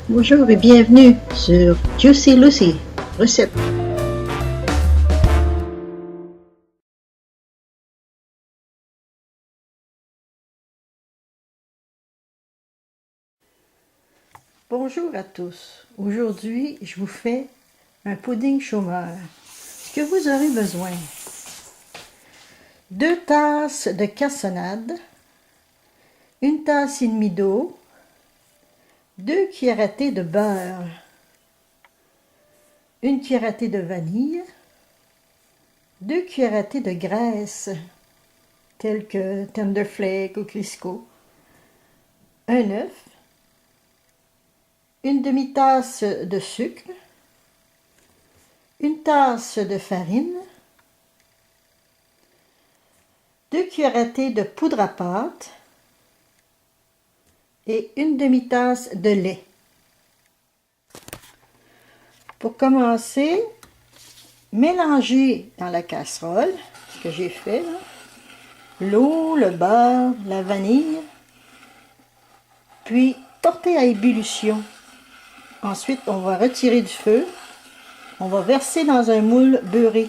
Bonjour et bienvenue sur Juicy Lucy, recette. Bonjour à tous. Aujourd'hui, je vous fais un pudding chômeur. Ce que vous aurez besoin: 2 tasses de cassonade, 1 tasse et demie d'eau, 2 cuillères à thé de beurre, 1 cuillère à thé de vanille, 2 cuillères à thé de graisse, telles que Tender Flake ou Crisco, un œuf, une demi-tasse de sucre, 1 tasse de farine, 2 cuillères à thé de poudre à pâte et 1 demi-tasse de lait. Pour commencer, mélangez dans la casserole, ce que j'ai fait là, l'eau, le beurre, la vanille, puis portez à ébullition. Ensuite, on va retirer du feu, on va verser dans un moule beurré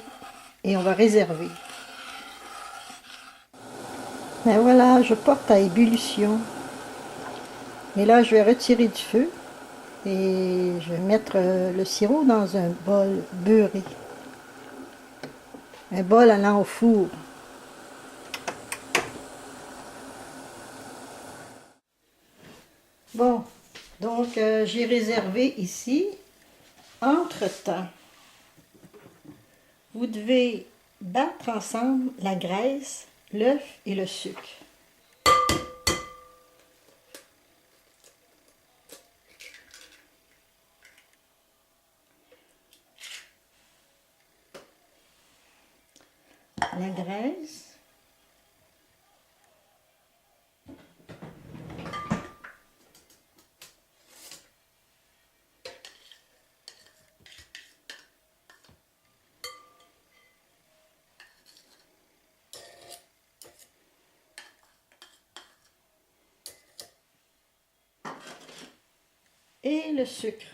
et on va réserver. Ben voilà, je porte à ébullition. Et là, je vais retirer du feu et je vais mettre le sirop dans un bol beurré. Un bol allant au four. Bon, donc j'ai réservé ici. Entre-temps, vous devez battre ensemble la graisse, l'œuf et le sucre. La graisse, et le sucre.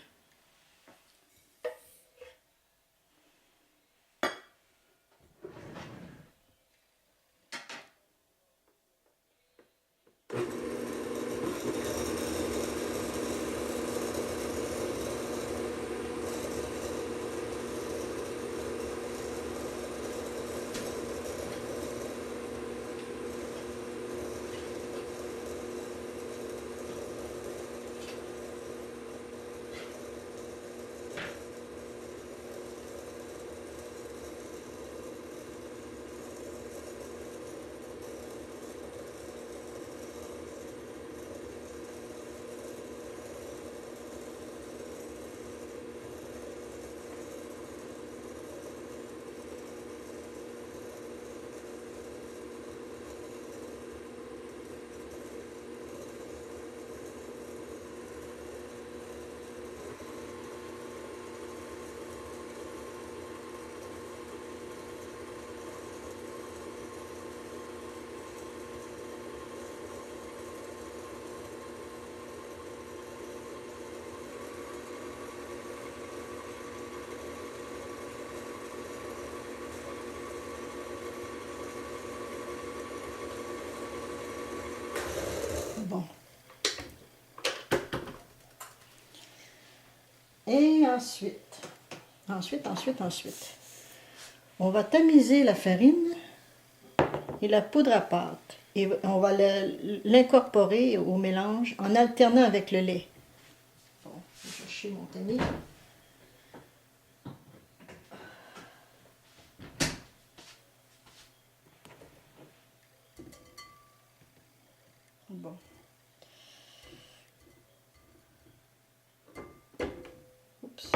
Bon. Et ensuite, on va tamiser la farine et la poudre à pâte. Et on va l'incorporer au mélange en alternant avec le lait. Bon, je vais chercher mon tamis. Bon. Oups.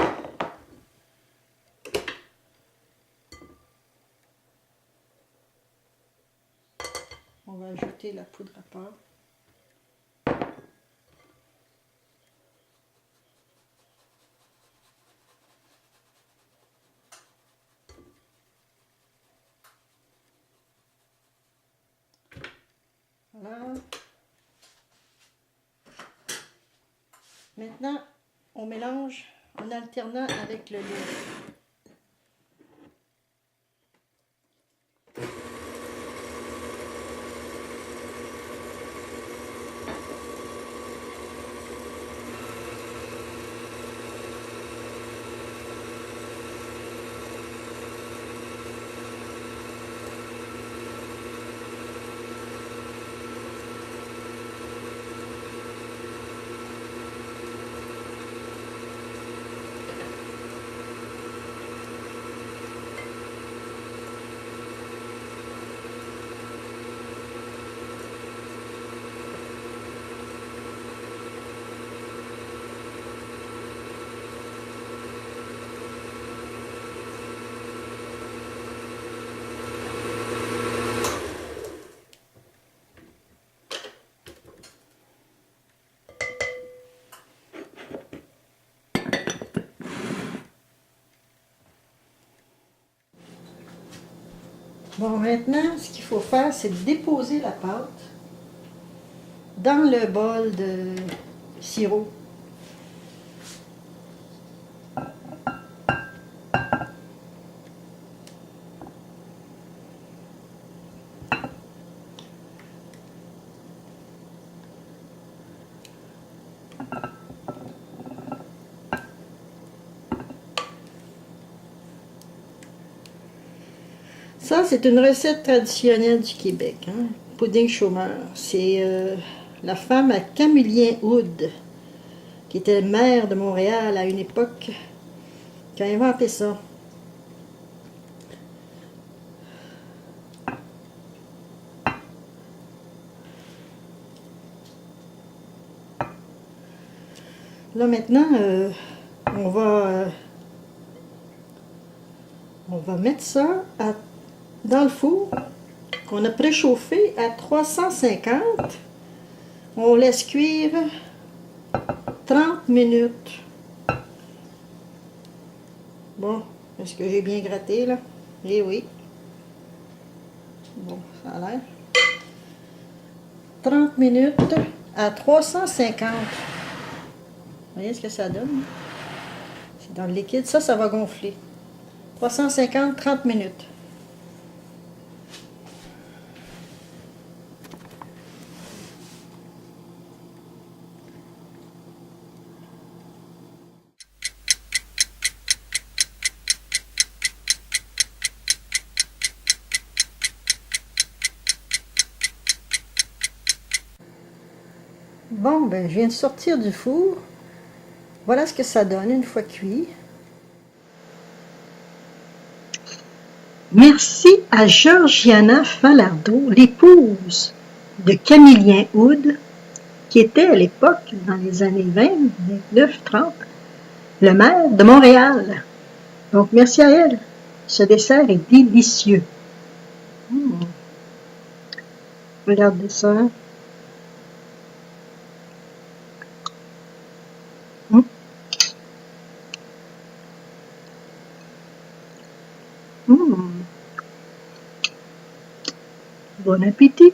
On va ajouter la poudre à pâte. Maintenant, on mélange en alternant avec le lait. Bon, maintenant, ce qu'il faut faire, c'est déposer la pâte dans le bol de sirop. Ça, c'est une recette traditionnelle du Québec, hein? Pudding chômeur. C'est la femme à Camillien Hood, qui était maire de Montréal à une époque, qui a inventé ça. Là, maintenant, on va mettre ça dans le four qu'on a préchauffé à 350. On laisse cuire 30 minutes. Bon, est-ce que j'ai bien gratté, là? Eh oui. Bon, ça a l'air. 30 minutes à 350. Vous voyez ce que ça donne? C'est dans le liquide. Ça va gonfler. 350, 30 minutes. Bon, ben, je viens de sortir du four. Voilà ce que ça donne une fois cuit. Merci à Georgiana Falardeau, l'épouse de Camillien Hood, qui était à l'époque, dans les années 20, 29, 30, le maire de Montréal. Donc, merci à elle. Ce dessert est délicieux. Regardez ça. Bon appétit!